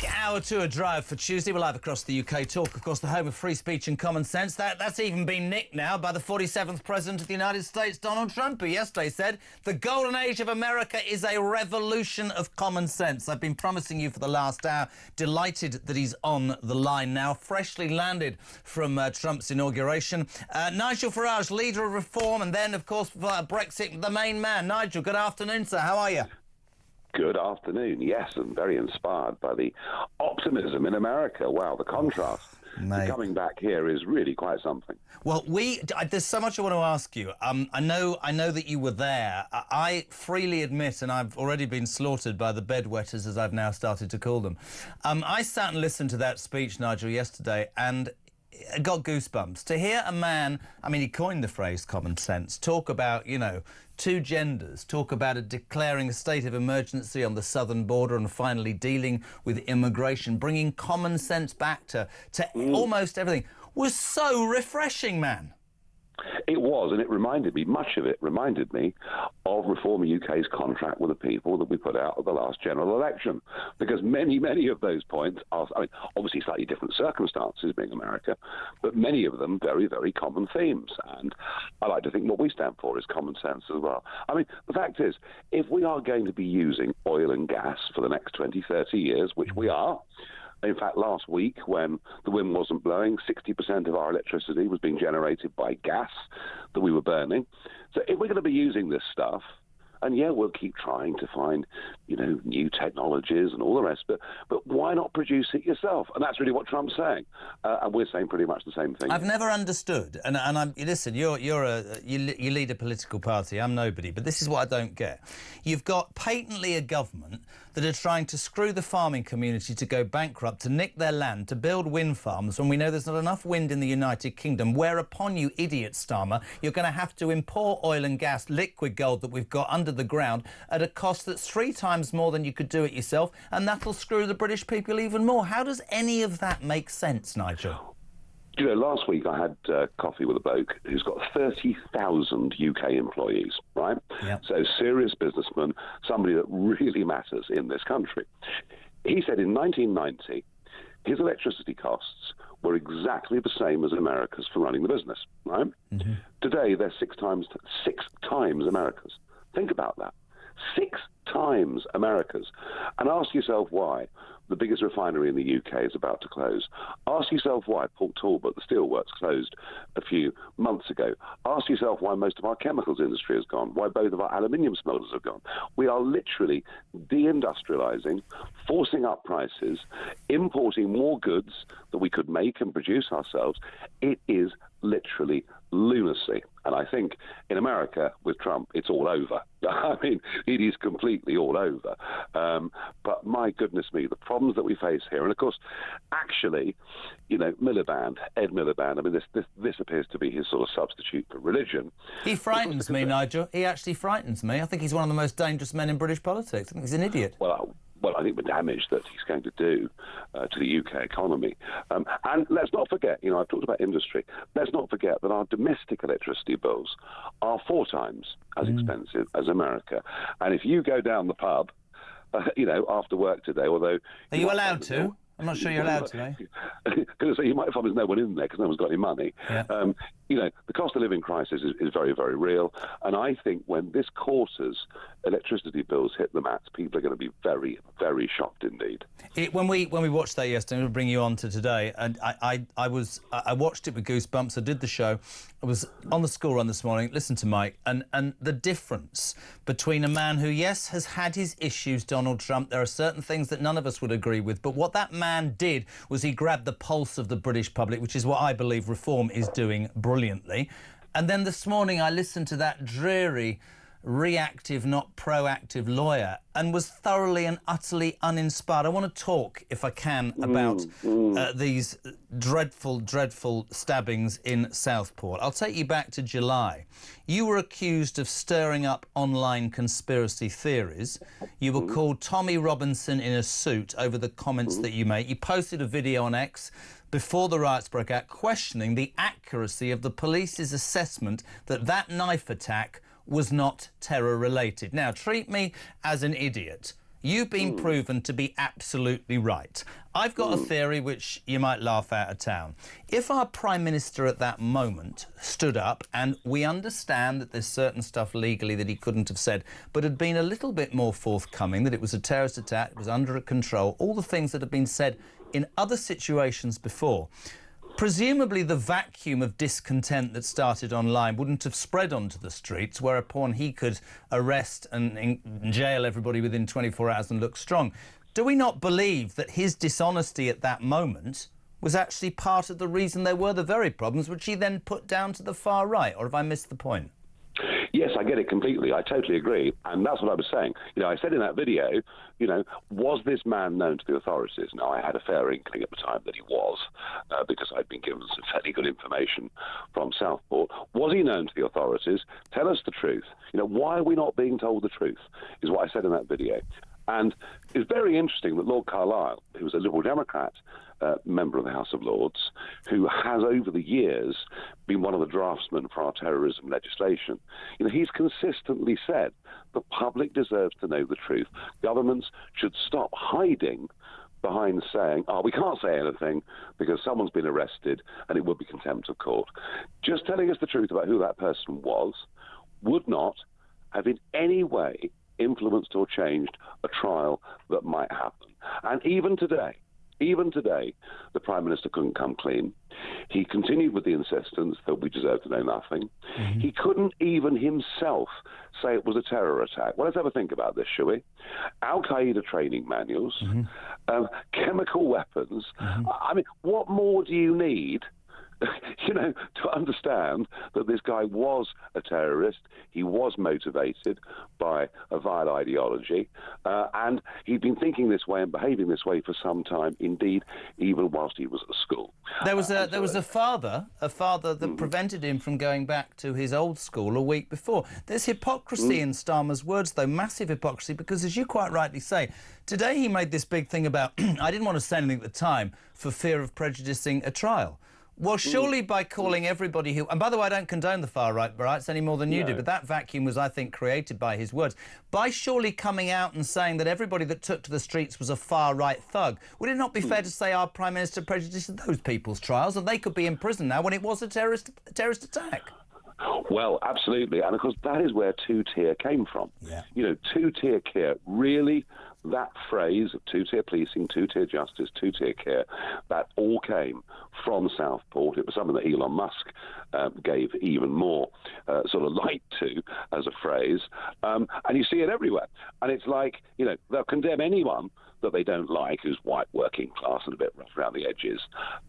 Hour to a drive for Tuesday. We're live across the UK. Talk, of course, the home of free speech and common sense. That's even been nicked now by the 47th President of the United States, Donald Trump, who yesterday said the golden age of America is a revolution of common sense. I've been promising you for the last hour. Delighted that he's on the line now, freshly landed from Trump's inauguration. Nigel Farage, leader of Reform, and then, of course, Brexit, the main man. Nigel, good afternoon, sir. How are you? Good afternoon. Yes, and very inspired by the optimism in America. Wow, the contrast coming back here is really quite something. Well, there's so much I want to ask you. I know that you were there. I freely admit, and I've already been slaughtered by the bedwetters, as I've now started to call them. I sat and listened to that speech, Nigel, yesterday, and got goosebumps. To hear a man, I mean, he coined the phrase common sense, talk about, you know, two genders, talk about declaring a state of emergency on the southern border and finally dealing with immigration, bringing common sense back to almost everything, was so refreshing, man. It was, and it reminded me, much of it reminded me of Reform UK's contract with the people that we put out at the last general election. Because many of those points are, I mean, obviously slightly different circumstances being America, but many of them very, very common themes. And I like to think what we stand for is common sense as well. I mean, the fact is, if we are going to be using oil and gas for the next 20, 30 years, which we are, in fact, last week, when the wind wasn't blowing, 60% of our electricity was being generated by gas that we were burning. So if we're going to be using this stuff, and yeah, we'll keep trying to find, you know, new technologies and all the rest, but why not produce it yourself? And that's really what Trump's saying, and we're saying pretty much the same thing. I've never understood, and listen, you lead a political party. I'm nobody, but this is what I don't get. You've got patently a government that are trying to screw the farming community to go bankrupt, to nick their land, to build wind farms when we know there's not enough wind in the United Kingdom, whereupon, you idiot Starmer, you're going to have to import oil and gas, liquid gold that we've got under the ground at a cost that's 3 times more than you could do it yourself, and that'll screw the British people even more. How does any of that make sense, Nigel? You know, last week I had coffee with a bloke who's got 30,000 UK employees, right? Yep. So serious businessman, somebody that really matters in this country. He said in 1990, his electricity costs were exactly the same as America's for running the business, right? Mm-hmm. Today, they're 6 times America's. Think about that. 6 times America's. And ask yourself why the biggest refinery in the UK is about to close. Ask yourself why Port Talbot, the steelworks, closed a few months ago. Ask yourself why most of our chemicals industry has gone, why both of our aluminium smelters have gone. We are literally deindustrializing, forcing up prices, importing more goods that we could make and produce ourselves. It is literally lunacy. And I think in America, with Trump, it's all over. I mean, it is completely all over. But my goodness me, the problems that we face here. And of course, actually, you know, Ed Miliband, I mean, this appears to be his sort of substitute for religion. He frightens me, Nigel. He actually frightens me. I think he's one of the most dangerous men in British politics. I think he's an idiot. Well, I think the damage that he's going to do to the UK economy. And let's not forget, you know, I've talked about industry. Let's not forget that our domestic electricity bills are 4 times as expensive as America. And if you go down the pub, you know, after work today, although... Are you allowed to? I'm not sure you're allowed to, Because you might find there's no one in there because no one's got any money. Yeah. You know, the cost of living crisis is very, very real. And I think when this quarter's electricity bills hit the mats, people are going to be very, very shocked indeed. When we watched that yesterday, we'll bring you on to today, and I watched it with goosebumps. I did the show. I was on the school run this morning, listened to Mike, and the difference between a man who, yes, has had his issues, Donald Trump. There are certain things that none of us would agree with, but what that man did was he grabbed the pulse of the British public, which is what I believe Reform is doing brilliantly. And then this morning I listened to that dreary, reactive, not proactive lawyer and was thoroughly and utterly uninspired. I want to talk, if I can, about these dreadful, dreadful stabbings in Southport. I'll take you back to July. You were accused of stirring up online conspiracy theories. You were called Tommy Robinson in a suit over the comments that you made. You posted a video on X before the riots broke out questioning the accuracy of the police's assessment that that knife attack was not terror-related. Now, treat me as an idiot. You've been proven to be absolutely right. I've got a theory which you might laugh out of town. If our Prime Minister at that moment stood up, and we understand that there's certain stuff legally that he couldn't have said, but had been a little bit more forthcoming, that it was a terrorist attack, it was under control, all the things that have been said in other situations before, presumably the vacuum of discontent that started online wouldn't have spread onto the streets, whereupon he could arrest and jail everybody within 24 hours and look strong. Do we not believe that his dishonesty at that moment was actually part of the reason there were the very problems which he then put down to the far right? Or have I missed the point? Yes, I get it completely. I totally agree. And that's what I was saying. I said in that video, was this man known to the authorities? Now, I had a fair inkling at the time that he was, because I'd been given some fairly good information from Southport. Was he known to the authorities? Tell us the truth. Why are we not being told the truth, is what I said in that video. And it's very interesting that Lord Carlisle, who was a Liberal Democrat member of the House of Lords, who has over the years been one of the draftsmen for our terrorism legislation, he's consistently said the public deserves to know the truth. Governments should stop hiding behind saying, we can't say anything because someone's been arrested and it would be contempt of court. Just telling us the truth about who that person was would not have in any way influenced or changed a trial that might happen. And even today, the Prime Minister couldn't come clean. He continued with the insistence that we deserve to know nothing. Mm-hmm. He couldn't even himself say it was a terror attack. Well, let's have a think about this, shall we? Al-Qaeda training manuals, chemical weapons. Mm-hmm. I mean, what more do you need to understand that this guy was a terrorist? He was motivated by a vile ideology, and he'd been thinking this way and behaving this way for some time, indeed, even whilst he was at school. There was a father that prevented him from going back to his old school a week before. There's hypocrisy in Starmer's words, though, massive hypocrisy, because, as you quite rightly say, today he made this big thing about, I didn't want to say anything at the time for fear of prejudicing a trial. Well, surely by calling everybody who... And by the way, I don't condone the far-right rights any more than you do, but that vacuum was, I think, created by his words. By surely coming out and saying that everybody that took to the streets was a far-right thug, would it not be fair to say our Prime Minister prejudiced those people's trials and they could be in prison now when it was a terrorist attack? Well, absolutely. And, of course, that is where two-tier came from. Yeah. Two-tier care, really... That phrase of two-tier policing, two-tier justice, two-tier care, that all came from Southport. It was something that Elon Musk gave even more sort of light to as a phrase. And you see it everywhere. And it's like, they'll condemn anyone that they don't like, who's white, working class, and a bit rough around the edges.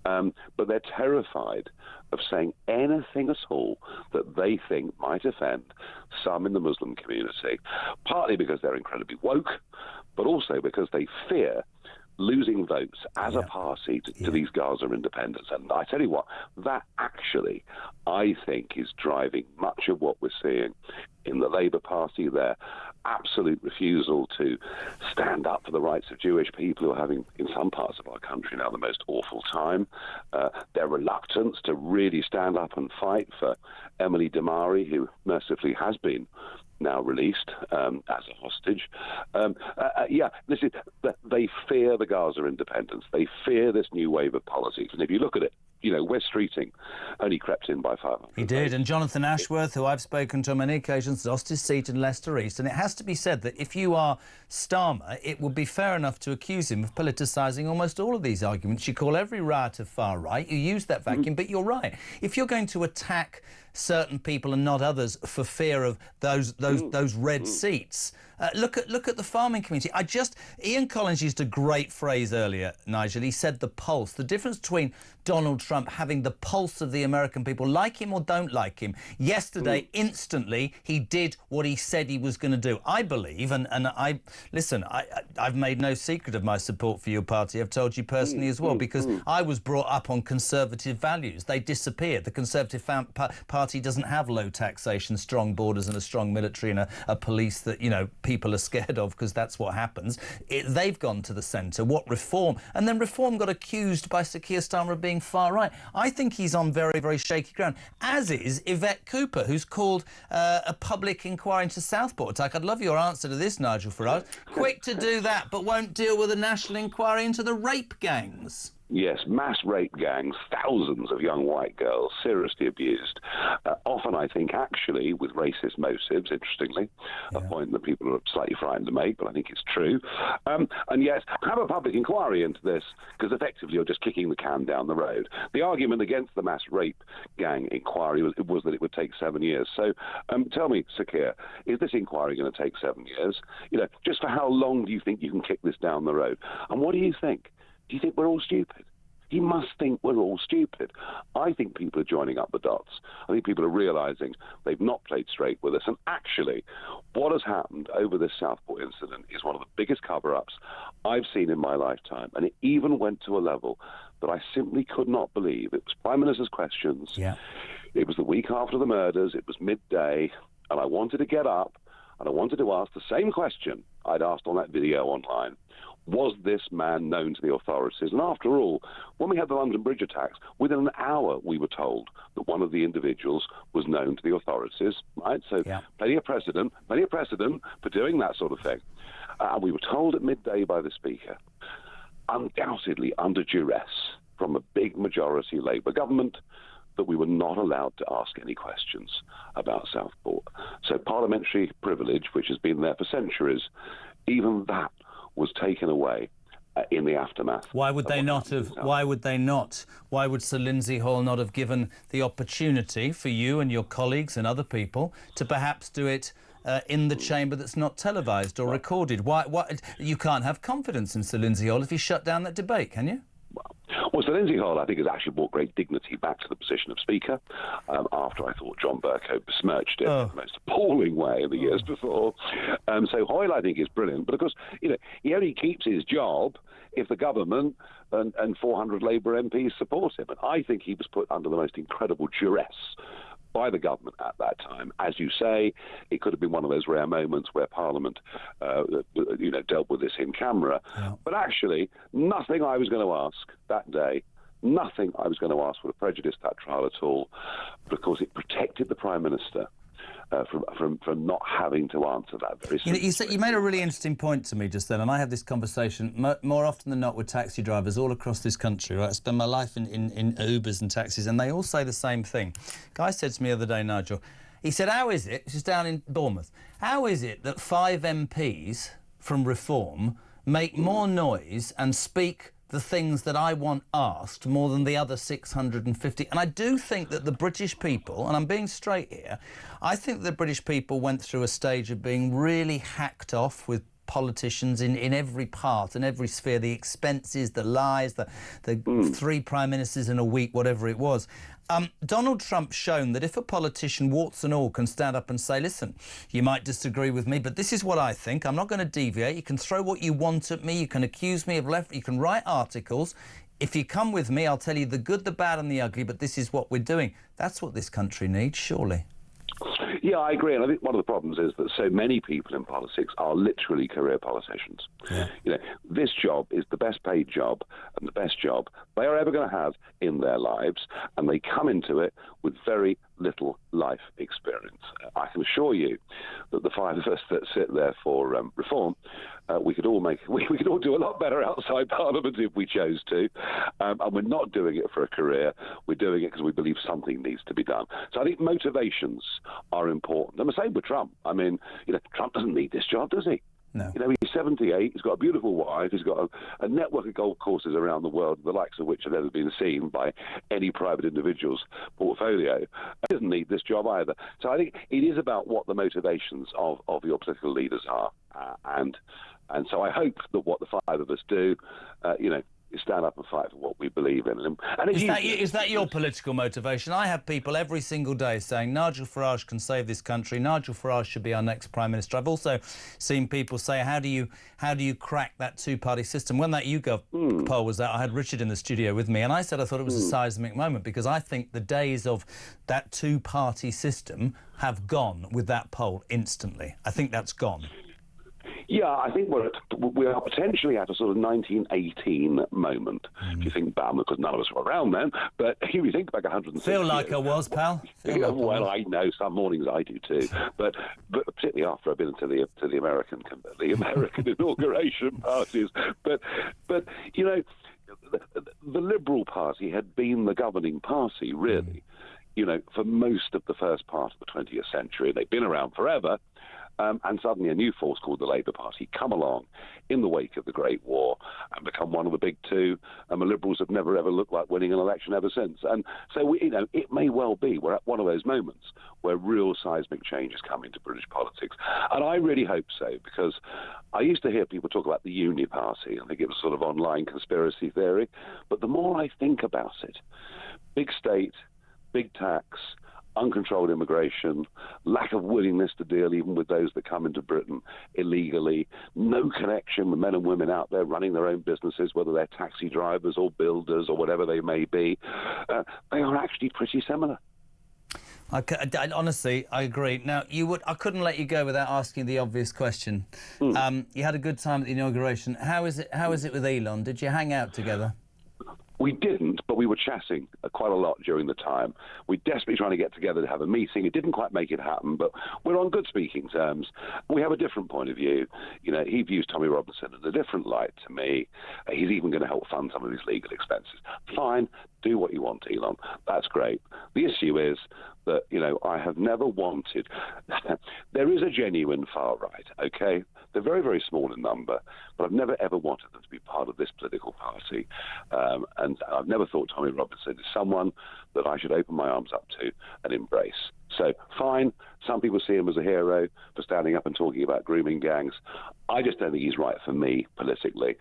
But they're terrified of saying anything at all that they think might offend some in the Muslim community, partly because they're incredibly woke, but also because they fear losing votes as a party to these Gaza independents. And I tell you what, that actually, I think, is driving much of what we're seeing in the Labour Party, their absolute refusal to stand up for the rights of Jewish people who are having, in some parts of our country now, the most awful time, their reluctance to really stand up and fight for Emily Damari, who mercifully has been now released as a hostage. Listen, they fear the Gaza independence. They fear this new wave of politics. And if you look at it, West Streeting only crept in by 500. He did, and Jonathan Ashworth, who I've spoken to on many occasions, lost his seat in Leicester East. And it has to be said that if you are Starmer, it would be fair enough to accuse him of politicising almost all of these arguments. You call every riot of far right, you use that vacuum, but you're right. If you're going to attack certain people and not others for fear of those red seats, look at the farming community. Ian Collins used a great phrase earlier, Nigel. He said the pulse. The difference between Donald Trump having the pulse of the American people, like him or don't like him. Yesterday, instantly, he did what he said he was going to do. I believe, I've made no secret of my support for your party. I've told you personally as well, because I was brought up on conservative values. They disappeared. The Conservative Party doesn't have low taxation, strong borders and a strong military and a police that, people are scared of because that's what happens. They've gone to the centre. What Reform? And then Reform got accused by Sir Keir Starmer of being far right. I think he's on very, very shaky ground, as is Yvette Cooper, who's called a public inquiry into Southport attack. I'd love your answer to this, Nigel Farage. Quick to do that, but won't deal with a national inquiry into the rape gangs. Yes, mass rape gangs, thousands of young white girls seriously abused, often, I think, actually with racist motives, interestingly, a point that people are slightly frightened to make, but I think it's true. And yet, have a public inquiry into this, because effectively you're just kicking the can down the road. The argument against the mass rape gang inquiry was that it would take 7 years. So tell me, Sir Keir, is this inquiry going to take 7 years? You know, just for how long do you think you can kick this down the road? And what do you think? Do you think we're all stupid? He must think we're all stupid. I think people are joining up the dots. I think people are realising they've not played straight with us. And actually, what has happened over this Southport incident is one of the biggest cover-ups I've seen in my lifetime. And it even went to a level that I simply could not believe. It was Prime Minister's questions. Yeah. It was the week after the murders. It was midday. And I wanted to get up and I wanted to ask the same question I'd asked on that video online. Was this man known to the authorities? And after all, when we had the London Bridge attacks, within an hour we were told that one of the individuals was known to the authorities, right? So plenty of precedent for doing that sort of thing. And we were told at midday by the Speaker, undoubtedly under duress from a big majority Labour government, that we were not allowed to ask any questions about Southport. So parliamentary privilege, which has been there for centuries, even that was taken away in the aftermath. Why would they not have? Why would they not? Why would Sir Lindsay Hall not have given the opportunity for you and your colleagues and other people to perhaps do it in the chamber that's not televised or recorded? Why? You can't have confidence in Sir Lindsay Hall if he shut down that debate, can you? Well, Sir Lindsay Hall, I think, has actually brought great dignity back to the position of Speaker after I thought John Bercow besmirched it in the most appalling way in the years before. So Hoyle, I think, is brilliant. But, of course, you know, he only keeps his job if the government and 400 Labour MPs support him. And I think he was put under the most incredible duress by the government at that time. As you say, it could have been one of those rare moments where Parliament, dealt with this in camera. Yeah. But actually, nothing I was going to ask that day, nothing I was going to ask would have prejudiced that trial at all, because it protected the Prime Minister from not having to answer that very simple. You made a really interesting point to me just then, and I have this conversation more often than not with taxi drivers all across this country. Right? I spend my life in Ubers and taxis, and they all say the same thing. Guy said to me the other day, Nigel, he said, how is it, this is down in Bournemouth, how is it that 5 MPs from Reform make more noise and speak the things that I want asked more than the other 650. And I do think that the British people, and I'm being straight here, I think the British people went through a stage of being really hacked off with politicians in every part and every sphere, the expenses, the lies, the 3 prime ministers in a week, whatever it was. Donald Trump's shown that if a politician, warts and all, can stand up and say, listen, you might disagree with me, but this is what I think. I'm not going to deviate. You can throw what you want at me. You can accuse me of left. You can write articles. If you come with me, I'll tell you the good, the bad and the ugly, but this is what we're doing. That's what this country needs, surely. Yeah, I agree. And I think one of the problems is that so many people in politics are literally career politicians. Yeah. You know, this job is the best paid job and the best job they are ever going to have in their lives, and they come into it with very little life experience. I can assure you that the 5 of us that sit there for Reform, we could all do a lot better outside Parliament if we chose to, and we're not doing it for a career. We're doing it because we believe something needs to be done. So I think motivations are important. And the same with Trump. I mean, you know, Trump doesn't need this job, does he? No. You know, he's 78, he's got a beautiful wife, he's got a network of golf courses around the world, the likes of which have never been seen by any private individual's portfolio. He doesn't need this job either. So I think it is about what the motivations of your political leaders are. And so I hope that what the 5 of us do, is stand up and fight for what we believe in. And is that your political motivation? I have people every single day saying Nigel Farage can save this country. Nigel Farage should be our next Prime Minister. I've also seen people say, how do you crack that 2-party system? When that YouGov poll was out, I had Richard in the studio with me, and I said I thought it was a seismic moment, because I think the days of that 2-party system have gone with that poll instantly. I think that's gone. I think we are potentially at a sort of 1918 moment. If you think back, because none of us were around then, but if you think back 160 Feel like years, I was, pal. Well, I know some mornings I do too, but particularly after I've been to the American inauguration parties. But you know, the Liberal Party had been the governing party, really, you know, for most of the first part of the 20th century. They've been around forever. And suddenly a new force called the Labour Party come along in the wake of the Great War and become one of the big two, and the Liberals have never ever looked like winning an election ever since. And so, you know, it may well be we're at one of those moments where real seismic change is coming to British politics. And I really hope so, because I used to hear people talk about the Uni Party. I think it was sort of online conspiracy theory. But the more I think about it, big state, big tax, uncontrolled immigration, lack of willingness to deal even with those that come into Britain illegally, no connection with men and women out there running their own businesses, whether they're taxi drivers or builders or whatever they may be, they are actually pretty similar. Honestly, I agree. Now, I couldn't let you go without asking the obvious question. You had a good time at the inauguration. How is it with Elon? Did you hang out together? We didn't, but we were chatting quite a lot during the time. We're desperately trying to get together to have a meeting. It didn't quite make it happen, but we're on good speaking terms. We have a different point of view. You know, he views Tommy Robinson in a different light to me. He's even going to help fund some of his legal expenses. Fine, do what you want, Elon. That's great. The issue is that, you know, I have never wanted... There is a genuine far right, OK? They're very, very small in number, but I've never, ever wanted them to be part of this political party. And I've never thought Tommy Robinson is someone that I should open my arms up to and embrace. So, fine, some people see him as a hero for standing up and talking about grooming gangs. I just don't think he's right for me politically.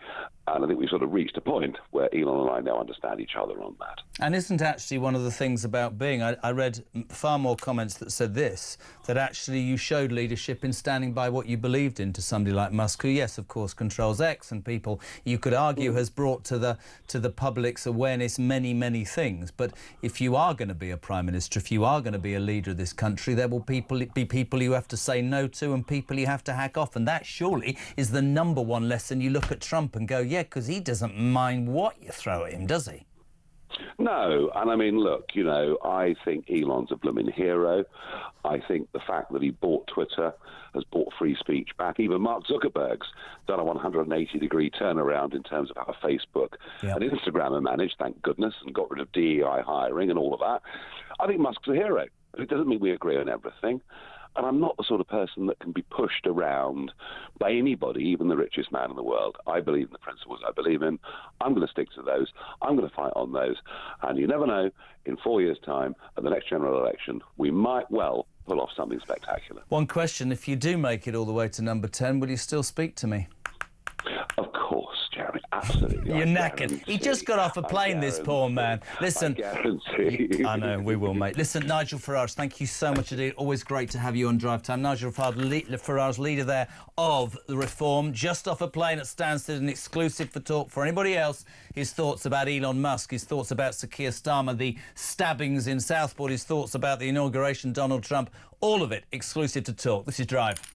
And I think we've sort of reached a point where Elon and I now understand each other on that. And isn't actually one of the things about being... I read far more comments that said this, that actually you showed leadership in standing by what you believed in to somebody like Musk, who, yes, of course, controls X, and people, you could argue, has brought to the public's awareness many, many things. But if you are going to be a Prime Minister, if you are going to be a leader of this country, there will be people you have to say no to and people you have to hack off. And that surely is the number one lesson. You look at Trump and go, yeah, because he doesn't mind what you throw at him, does he? No, and I mean, look, you know, I think Elon's a blooming hero. I think the fact that he bought Twitter has brought free speech back. Even Mark Zuckerberg's done a 180-degree turnaround in terms of how Facebook and Instagram are managed, thank goodness, and got rid of DEI hiring and all of that. I think Musk's a hero. It doesn't mean we agree on everything. And I'm not the sort of person that can be pushed around by anybody, even the richest man in the world. I believe in the principles I believe in. I'm going to stick to those. I'm going to fight on those. And you never know, in 4 years' time, at the next general election, we might well pull off something spectacular. One question, if you do make it all the way to number 10, will you still speak to me? Of course, Jeremy, absolutely. You're knackered. He just got off a plane, this poor man. Listen, I guarantee. I know, we will, mate. Listen, Nigel Farage, thank you so much indeed. Always great to have you on Drive Time. Nigel Farage, leader there of the Reform, just off a plane at Stansted, an exclusive for talk. For anybody else, his thoughts about Elon Musk, his thoughts about Sir Keir Starmer, the stabbings in Southport, his thoughts about the inauguration, Donald Trump, all of it exclusive to talk. This is Drive.